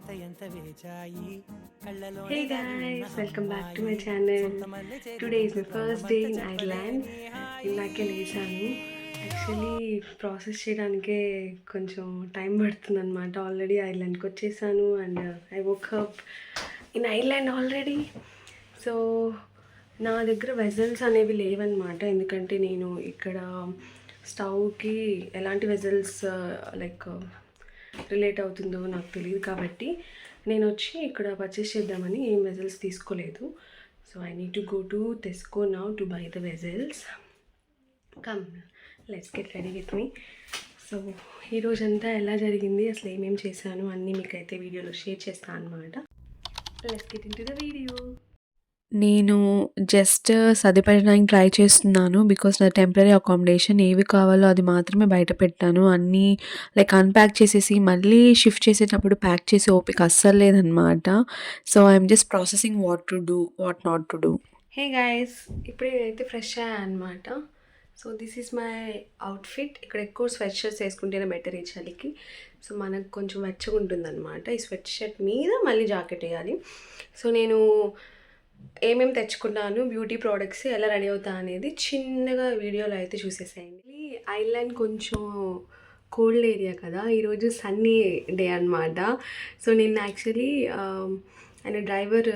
Hey guys, welcome back to my channel. Today is my first day in Ireland. ఇందాకే లేచాను. Actually process చేయడానికే కొంచెం time పడుతుంది అనమాట. ఆల్రెడీ ఐర్లాండ్కి వచ్చేసాను and I woke up in Ireland already. So నా దగ్గర వెజల్స్ అనేవి లేవన్నమాట, ఎందుకంటే నేను ఇక్కడ స్టవ్కి ఎలాంటి వెజల్స్ లైక్ రిలేట్ అవుతుందో నాకు తెలియదు, కాబట్టి నేను వచ్చి ఇక్కడ పర్చేస్ చేద్దామని ఏం వెజల్స్ తీసుకోలేదు. So I need to go to Tesco now to buy the వెజల్స్. Come let's get ready with me. So ఈరోజంతా ఎలా జరిగింది, అసలు ఏమేమి చేశాను అన్నీ మీకైతే వీడియోలో షేర్ చేస్తాను అనమాట. Let's get in to the video. నేను జస్ట్ సర్దిపెట్టడానికి ట్రై చేస్తున్నాను. బికాస్ నా టెంపరరీ అకామిడేషన్ ఏవి కావాలో అది మాత్రమే బయట పెట్టాను. అన్నీ లైక్ అన్‌ప్యాక్ చేసేసి మళ్ళీ షిఫ్ట్ చేసేటప్పుడు ప్యాక్ చేసే ఓపిక అస్సలు లేదనమాట. So I'm just processing what to do, what not to do. Hey guys, ఇప్పుడే నేనైతే ఫ్రెష్ అయ్యాను అనమాట. So this is my outfit. ఇక్కడ ఎక్కువ స్వెట్ షర్ట్స్ వేసుకుంటేనే బెటర్ ఈ చలికి. సో మనకు కొంచెం వెచ్చగా ఉంటుందన్నమాట. ఈ స్వెట్ షర్ట్ మీద మళ్ళీ జాకెట్ వేయాలి. సో నేను ఏమేమి తెచ్చుకున్నాను, బ్యూటీ ప్రోడక్ట్స్ ఎలా రెడీ అవుతా అనేది చిన్నగా వీడియోలో అయితే చూసేసేయండి. ఐర్లాండ్ కొంచెం కోల్డ్ ఏరియా కదా, ఈరోజు సన్నీ డే అనమాట. సో నేను యాక్చువల్లీ ఆయన డ్రైవర్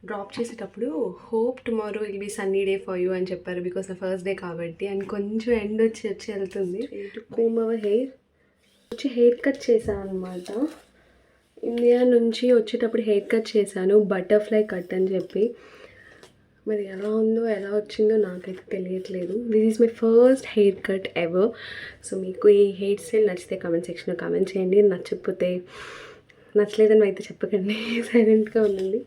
డ్రాప్ చేసేటప్పుడు hope tomorrow will be sunny day for you అని చెప్పారు, బికాస్ నా ఫస్ట్ డే కాబట్టి. అండ్ కొంచెం ఎండ్ వచ్చి వెళ్తుంది. కోమ్ అవర్ హెయిర్ వచ్చి హెయిర్ కట్ చేశాను అనమాట. ఇండియా నుంచి వచ్చేటప్పుడు హెయిర్ కట్ చేశాను, బటర్ఫ్లై కట్ అని చెప్పి. మరి ఎలా ఉందో ఎలా వచ్చిందో నాకైతే తెలియట్లేదు. This is my first hair cut ever. So మీకు ఈ హెయిర్ స్టైల్ నచ్చితే కామెంట్ సెక్షన్లో కామెంట్ చేయండి. నచ్చకపోతే నచ్చలేదని అయితే చెప్పకండి, సైలెంట్గా ఉండండి.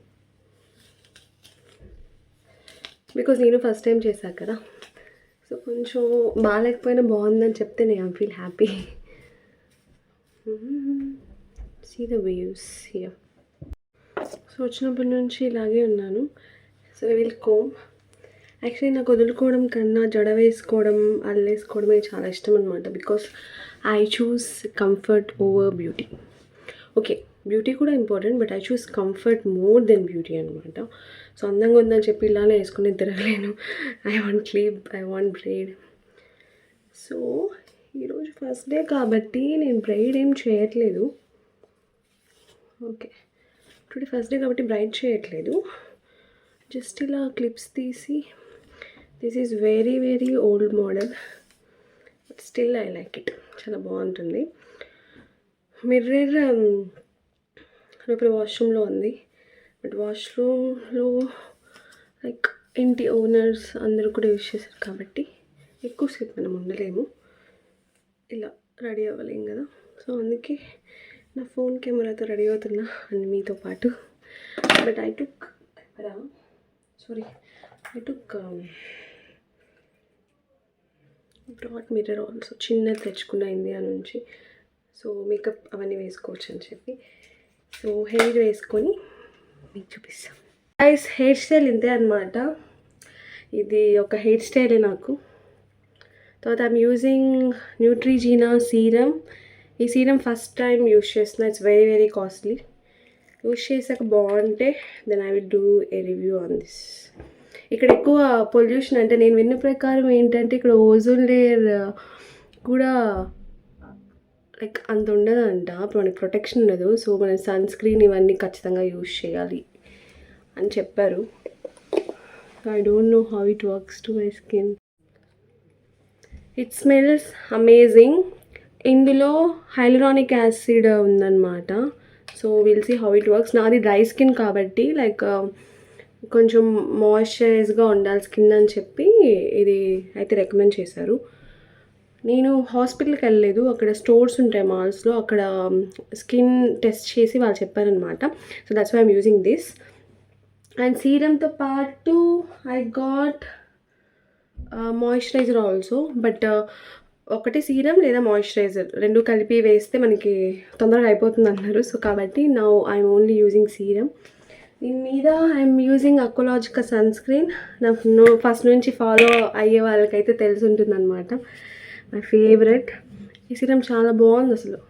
బికాజ్ నేను ఫస్ట్ టైం చేశాను కదా. సో కొంచెం బాగాలేకపోయినా బాగుందని చెప్తే నేను feel happy. See the waves here. So వచ్చినప్పటి నుంచి ఇలాగే ఉన్నాను. So I will comb. Actually నాకు వదులుకోవడం కన్నా జడ వేసుకోవడం, అల్లేసుకోవడమే చాలా ఇష్టం అనమాట. Because I choose comfort over beauty. Okay, beauty కూడా important, but I choose comfort more than beauty అనమాట. సో అందంగా ఉందని చెప్పి ఇలానే వేసుకుని తిరగలేను. I want clip, I want braid. So ఈరోజు ఫస్ట్ డే కాబట్టి నేను బ్రైడ్ ఏం చేయట్లేదు. ఓకే, టుడే ఫస్ట్ డే కాబట్టి బ్రైడ్ చేయట్లేదు. జస్ట్ ఇలా క్లిప్స్ తీసి, this is very very old model, but still I like it. చాలా బాగుంటుంది. మిర్రర్ లోపల వాష్రూమ్లో ఉంది, బట్ వాష్రూమ్లో లైక్ ఇంటి ఓనర్స్ అందరూ కూడా యూజ్ చేశారు కాబట్టి ఎక్కువసేపు మనం ఉండలేము, ఇలా రెడీ అవ్వలేం కదా. సో అందుకే నా ఫోన్ కెమెరాతో రెడీ అవుతున్నా అండ్ మీతో పాటు. But I took brought mirror also, చిన్నది తెచ్చుకున్న ఇండియా నుంచి. సో మేకప్ అవన్నీ వేసుకోవచ్చు అని చెప్పి. సో హెయిర్ వేసుకొని మీకు చూపిస్తాం. గైస్, హెయిర్ స్టైల్ ఇంతే అనమాట. ఇది ఒక హెయిర్ స్టైలే నాకు. తర్వాత ఐఎమ్ యూజింగ్ న్యూట్రిజీనా సీరం. ఈ సీరం ఫస్ట్ టైం యూజ్ చేస్తున్నా. It's very very costly. Use చేసాక బాగుంటే then I will do a review on this. ఇక్కడ ఎక్కువ పొల్యూషన్, అంటే నేను విన్న ప్రకారం ఏంటంటే ఇక్కడ ఓజోన్ లేయర్ కూడా లైక్ అంత ఉండదంట, మనకి ప్రొటెక్షన్ ఉండదు. సో మన సన్ స్క్రీన్ ఇవన్నీ ఖచ్చితంగా యూజ్ చేయాలి అని చెప్పారు. I don't know how it works to my skin. It smells amazing. ఇందులో హైలరానిక్ యాసిడ్ ఉందన్నమాట. So will see how it works. నాది డ్రై స్కిన్ కాబట్టి లైక్ కొంచెం మాయిశ్చరైజ్గా ఉండాలి స్కిన్ అని చెప్పి ఇది అయితే రికమెండ్ చేశారు. నేను హాస్పిటల్కి వెళ్ళలేదు, అక్కడ స్టోర్స్ ఉంటాయి మాల్స్లో, అక్కడ స్కిన్ టెస్ట్ చేసి వాళ్ళు చెప్పారనమాట. So that's why I'm using this. And సీరంతో పాటు I got moisturiser also. But ఒకటి సీరం లేదా మాయిశ్చరైజర్ రెండు కలిపి వేస్తే మనకి తొందరగా అయిపోతుంది అన్నారు. సో కాబట్టి now I'm only using serum. దీని మీద I'm using Aqualogica sunscreen. నాకు ఫస్ట్ నుంచి ఫాలో అయ్యే వాళ్ళకైతే తెలిసి ఉంటుంది అనమాట, మై ఫేవరెట్. ఈ సీరం చాలా బాగుంది అసలు,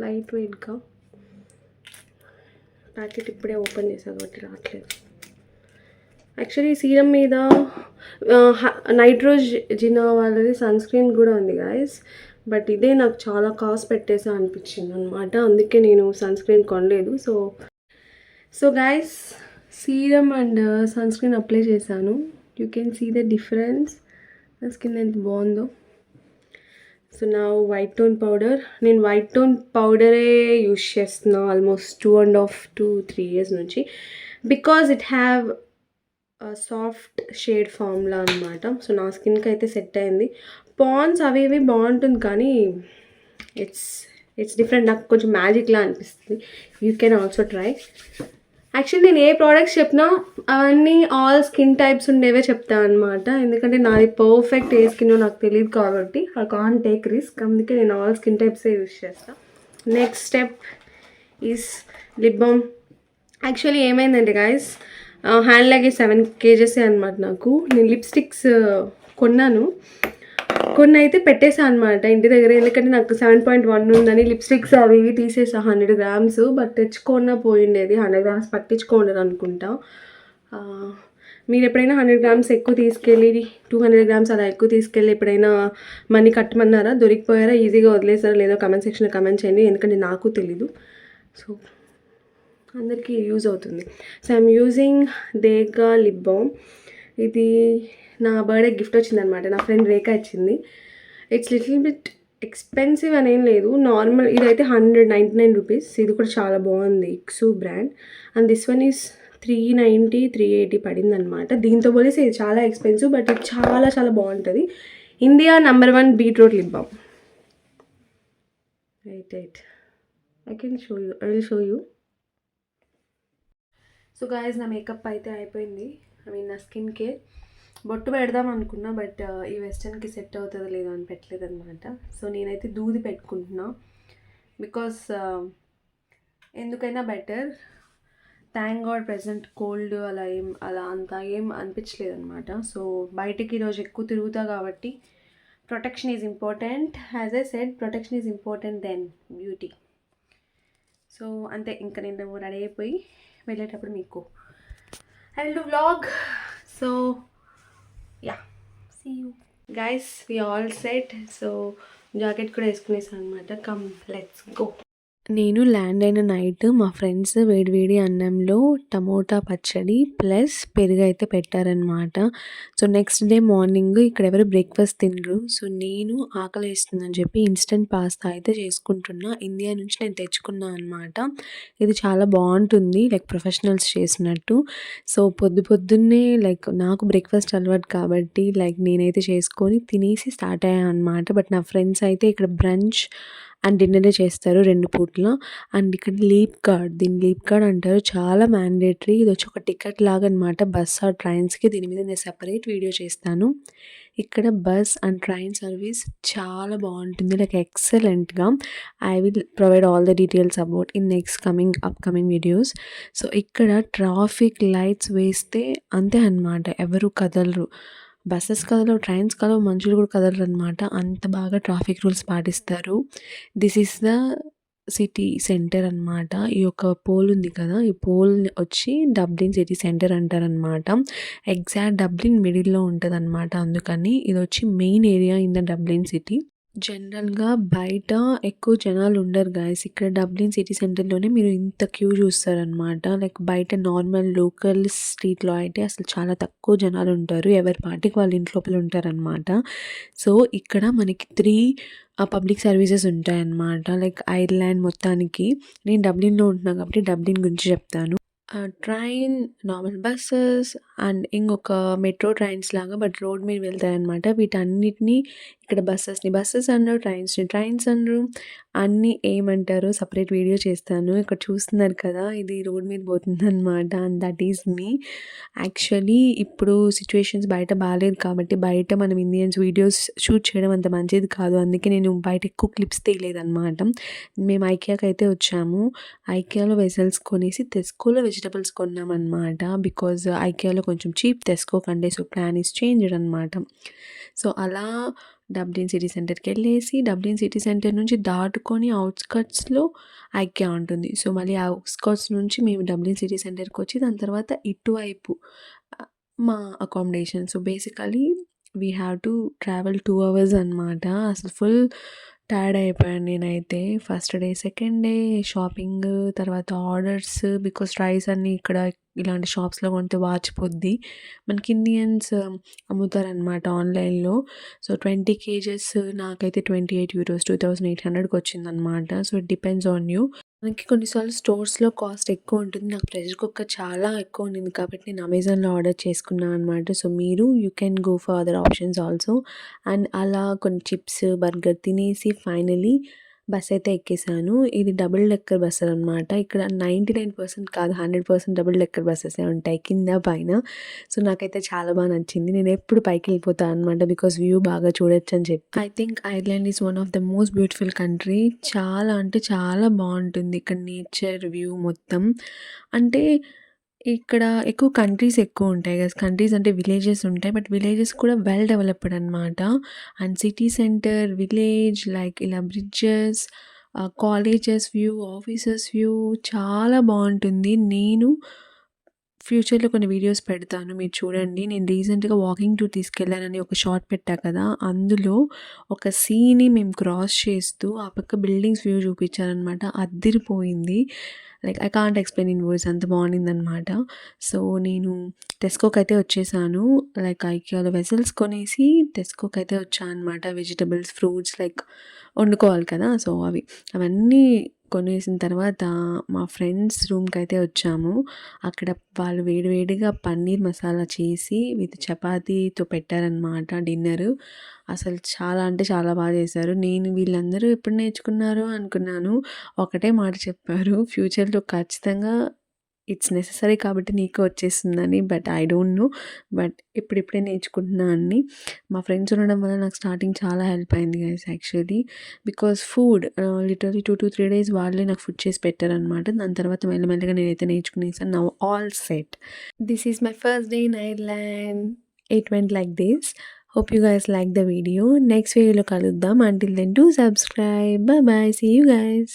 లైట్ వెయిట్గా. ప్యాకెట్ ఇప్పుడే ఓపెన్ చేశాను కాబట్టి రావట్లేదు. యాక్చువల్లీ సీరం మీద నైట్రోజినా వాళ్ళది సన్ స్క్రీన్ కూడా ఉంది గాయస్. బట్ ఇదే నాకు చాలా కాస్ట్ పెట్టేసా అనిపించింది అనమాట. అందుకే నేను సన్ స్క్రీన్ కొనలేదు. So guys, serum and sunscreen apply చేశాను. You can see the difference. నా స్కిన్ ఎంత బాగుందో. సో నా వైట్ టోన్ పౌడర్, నేను వైట్ టోన్ పౌడరే యూస్ చేస్తున్నా ఆల్మోస్ట్ 2.5 to 3 years నుంచి. Because it have soft shade ఫామ్లా అనమాట. సో నా స్కిన్కి అయితే సెట్ అయింది. పాండ్స్ అవి ఇవి బాగుంటుంది కానీ ఇట్స్ డిఫరెంట్. నాకు కొంచెం మ్యాజిక్లా అనిపిస్తుంది. You can also try. Actually నేను ఏ ప్రోడక్ట్స్ చెప్పినా అవన్నీ ఆల్ స్కిన్ టైప్స్ ఉండేవే చెప్తాను అనమాట. ఎందుకంటే నాది పర్ఫెక్ట్ ఏ స్కిన్ నాకు తెలియదు కాబట్టి ఐ కాంట్ టేక్ రిస్క్. అందుకే నేను ఆల్ స్కిన్ టైప్సే యూస్ చేస్తాను. Next step is lip balm. Actually ఏమైందంటే గాయస్, హ్యాండ్ లగేజ్ 7 kgs అనమాట నాకు. నేను లిప్స్టిక్స్ కొన్ని అయితే పెట్టేసా అనమాట ఇంటి దగ్గర. ఎందుకంటే నాకు 7.1 ఉందని లిప్స్టిక్స్ అవి ఇవి తీసేసా 100 grams. బట్ తెచ్చుకున్నా పోయిండేది. 100 grams పట్టించుకోండి అనుకుంటా. మీరు ఎప్పుడైనా 100 grams ఎక్కువ తీసుకెళ్ళి 200 grams అలా ఎక్కువ తీసుకెళ్ళి ఎప్పుడైనా మనీ కట్టమన్నారా, దొరికిపోయారా, ఈజీగా వదిలేసారా లేదో కమెంట్ సెక్షన్లో కమెంట్ చేయండి. ఎందుకంటే నాకు తెలీదు. సో అందరికీ యూజ్ అవుతుంది. సో ఐఎమ్ యూజింగ్ దేగా లిప్ బామ్. ఇది నా బర్త్డే గిఫ్ట్ వచ్చిందనమాట. నా ఫ్రెండ్ రేఖా ఇచ్చింది. ఇట్స్ లిటిల్ బిట్ ఎక్స్పెన్సివ్ అనేం లేదు, నార్మల్. ఇదైతే 199 rupees. ఇది కూడా చాలా బాగుంది, ఇక్సు brand. And this one is 390, 380 పడింది అనమాట. దీంతో పోలీసి ఇది చాలా ఎక్స్పెన్సివ్, బట్ ఇది చాలా చాలా బాగుంటుంది. India number 1 beetroot lip balm. Right I will show you. So guys, నా మేకప్ అయితే అయిపోయింది. నా స్కిన్ కేర్ బొట్టు పెడదాం అనుకున్నా, బట్ ఈ వెస్టర్న్కి సెట్ అవుతుందో లేదో అని పెట్టలేదు అనమాట. సో నేనైతే దూది పెట్టుకుంటున్నా. బికాస్ ఎందుకైనా better. Thank God present cold అలా అంత ఏం అనిపించలేదు అనమాట. సో బయటికి ఈరోజు ఎక్కువ తిరుగుతా కాబట్టి protection is important. As I said, protection is important then beauty. So అంతే, ఇంకా నేను రెడీ అయిపోయి వెళ్ళేటప్పుడు మీకు and vlog. So yeah, see you guys. We all set. So jacket కూడా వేసుకునేసాను అనమాట. Come let's go. నేను ల్యాండ్ అయిన నైట్ మా ఫ్రెండ్స్ వేడివేడి అన్నంలో టమోటా పచ్చడి ప్లస్ పెరుగు అయితే పెట్టారనమాట. సో నెక్స్ట్ డే మార్నింగ్ ఇక్కడ ఎవరు బ్రేక్ఫాస్ట్ తినరు. సో నేను ఆకలి వేస్తుందని చెప్పి ఇన్స్టెంట్ పాస్తా అయితే చేసుకుంటున్నా. ఇండియా నుంచి నేను తెచ్చుకున్నా అనమాట. ఇది చాలా బాగుంటుంది, లైక్ ప్రొఫెషనల్స్ చేసినట్టు. సో పొద్దున్నే లైక్ నాకు బ్రేక్ఫాస్ట్ అలవాటు కాబట్టి లైక్ నేనైతే చేసుకొని తినేసి స్టార్ట్ అయ్యాను అనమాట. బట్ నా ఫ్రెండ్స్ అయితే ఇక్కడ బ్రంచ్ అండ్ డిన్నరే చేస్తారు 2 పూట్ల. అండ్ ఇక్కడ లీప్ కార్డ్, దీన్ని లీప్ కార్డ్ అంటారు. చాలా మ్యాండేటరీ. ఇది వచ్చి ఒక టికెట్ లాగా అనమాట బస్ ఆర్ ట్రైన్స్కి. దీని మీద నేను సెపరేట్ వీడియో చేస్తాను. ఇక్కడ బస్ అండ్ ట్రైన్ సర్వీస్ చాలా బాగుంటుంది, లైక్ ఎక్సలెంట్గా. I will provide all the details about in upcoming videos. So ఇక్కడ ట్రాఫిక్ లైట్స్ వేస్తే అంతే అనమాట, ఎవరు కదలరు. బస్సెస్ కదలవు, ట్రైన్స్ కదలవు, మనుషులు కూడా కదలరు అనమాట. అంత బాగా ట్రాఫిక్ రూల్స్ పాటిస్తారు. This is the city centre అనమాట. ఈ యొక్క పోల్ ఉంది కదా, ఈ పోల్ వచ్చి డబ్లిన్ సిటీ సెంటర్ అంటారనమాట. ఎగ్జాక్ట్ డబ్లిన్ మిడిల్లో ఉంటుంది అనమాట. అందుకని ఇది వచ్చి main area in the Dublin city. జనరల్గా బయట ఎక్కువ జనాలు ఉండరు గాయస్. ఇక్కడ డబ్లిన్ సిటీ సెంటర్లోనే మీరు ఇంత క్యూ చూస్తారనమాట. లైక్ బయట నార్మల్ లోకల్ స్ట్రీట్లో అయితే అసలు చాలా తక్కువ జనాలు ఉంటారు. ఎవరి పార్టీకి వాళ్ళ ఇంట్లోపల ఉంటారనమాట. సో ఇక్కడ మనకి 3 పబ్లిక్ సర్వీసెస్ ఉంటాయన్నమాట, లైక్ ఐర్లాండ్ మొత్తానికి. నేను డబ్లిన్లో ఉంటున్నాను కాబట్టి డబ్లిన్ గురించి చెప్తాను. ట్రైన్, నార్మల్ బస్సెస్ అండ్ ఇంకొక మెట్రో ట్రైన్స్ లాగా బట్ రోడ్ మీద వెళ్తాయన్నమాట. వీటన్నిటిని ఇక్కడ బస్సెస్ అనరు, ట్రైన్స్ అనరు. అన్నీ ఏమంటారు సపరేట్ వీడియో చేస్తాను. ఇక్కడ చూస్తున్నారు కదా, ఇది రోడ్ మీద పోతుందన్నమాట. And that is me. Actually ఇప్పుడు సిచ్యువేషన్స్ బయట బాగాలేదు కాబట్టి బయట మనం ఇండియన్స్ వీడియోస్ షూట్ చేయడం అంత మంచిది కాదు. అందుకే నేను బయట ఎక్కువ క్లిప్స్ తీయలేదన్నమాట. మేము ఐకియాకి అయితే వచ్చాము. ఐకియాలో వెసల్స్ కొనేసి తెస్కోలో వెజిటబుల్స్ కొన్నామన్నమాట. బికాజ్ ఐకియాలో కొంచెం చీప్, తెస్కో కంటే. సో ప్లాన్ ఈస్ చేంజ్డ్ అనమాట. సో అలా డబ్లిన్ సిటీ సెంటర్‌కెళ్ళేసి, డబ్లిన్ సిటీ సెంటర్ నుంచి దాటుకొని ఔట్‌స్కర్ట్స్‌లో ఐకియా ఉంటుంది. సో, మళ్ళీ ఔట్‌స్కర్ట్స్ నుంచి మేము డబ్లిన్ సిటీ సెంటర్‌కొచ్చి దాని తర్వాత ఇటువైపు ఆహ్, మా accommodation. So, basically we have to travel 2 hours అనమాట. అసలు ఫుల్ టైర్డ్ అయిపోయాను నేనైతే. First day, second day shopping, తర్వాత ఆర్డర్స్ బికాజ్ రైస్ అన్నీ ఇక్కడ ఇలాంటి షాప్స్‌లో కొంటే వాచిపోద్ది. మనకి ఇండియన్స్ అమ్ముతారనమాట ఆన్‌లైన్‌లో. సో, 20 కేజెస్ నాకైతే €28 2800కి వచ్చిందనమాట. So, it depends on you. మనకి కొన్నిసార్లు స్టోర్స్‌లో కాస్ట్ ఎక్కువ ఉంటుంది. నాకు ప్రెషర్ కుక్కర్ చాలా ఎక్కువ ఉండింది కాబట్టి నేను అమెజాన్‌లో ఆర్డర్ చేసుకున్నా అనమాట. సో, మీరు you can go for other options also. And అలా కొన్ని చిప్స్, బర్గర్ తినేసి ఫైనల్లీ బస్ అయితే ఎక్కేసాను. ఇది డబుల్ డెక్కర్ బస్ అనమాట. ఇక్కడ 99% కాదు 100% డబుల్ డెక్కర్ బసెసే ఉంటాయి కింద, పైన. సో, నాకైతే చాలా బాగా నచ్చింది. నేనెప్పుడు పైకెళ్ళిపోతా అనమాట బికాజ్ వ్యూ బాగా చూడొచ్చని చెప్పి. I think Ireland is one of the most beautiful country. చాలా అంటే చాలా బావుంటుంది. ఇక్కడ నేచర్ వ్యూ మొత్తం. అంటే ఇక్కడ ఎక్కువ కంట్రీస్ ఎక్కువుంటాయి గదా! కంట్రీస్ అంటే విలేజెస్ ఉంటాయి. బట్ విలేజెస్ కూడా వెల్ డెవలప్డ్ అనమాట. And city centre, village like ఇలా bridges, colleges view, offices view చాలా బావుంటుంది. నేను ఫ్యూచర్‌లో కొన్ని వీడియోస్ పెడతాను. మీరు చూడండి. నేను రీసెంట్‌గా వాకింగ్ టూర్ తీసుకెళ్ళానని ఒక షార్ట్ పెట్టా కదా! అందులో ఒక సీని మేము క్రాస్ చేస్తూ ఆ పక్క బిల్డింగ్స్ వ్యూ చూపించారనమాట. అద్దిరిపోయింది. Like I can't explain in words అంత బావుండిందనమాట. సో, నేను టెస్కోకైతే వచ్చేసాను. లైక్ ఐకియాలో వెసల్స్ కొనేసి టెస్కోకైతే వచ్చా అనమాట. వెజిటబుల్స్, ఫ్రూట్స్ లైక్ వండుకోవాలి కదా! సో, అవన్నీ కొనేసిన తర్వాత మా ఫ్రెండ్స్ రూమ్‌కైతే వచ్చాము. అక్కడ వాళ్ళు వేడి వేడిగా పన్నీర్ మసాలా చేసి విత్ చపాతీతో పెట్టారనమాట డిన్నరు. అసలు చాలా అంటే చాలా బాగా చేశారు. నేను వీళ్ళందరూ ఎప్పుడు నేర్చుకున్నారో అనుకున్నాను. ఒకటే మాట చెప్పారు. ఫ్యూచర్‌లో ఖచ్చితంగా ఇట్స్ నెసెసరీ కాబట్టి నీకు వచ్చేస్తుందని. But I don't no. But ఇప్పుడిప్పుడే నేర్చుకుంటున్నా అన్నీ. మా ఫ్రెండ్స్ ఉండడం వల్ల నాకు స్టార్టింగ్ చాలా హెల్ప్ అయింది guys actually. Because food literally 2-3 days వాళ్ళే నాకు ఫుడ్ చేసి పెట్టారనమాట. దాని తర్వాత మెల్లమెల్లగా నేనైతే నేర్చుకునేసాను. Now all set. This is my first day in Ireland. It went like this. Hope you guys like the video. Next video lo kaluddam. Until then, do subscribe. Bye bye. See you guys.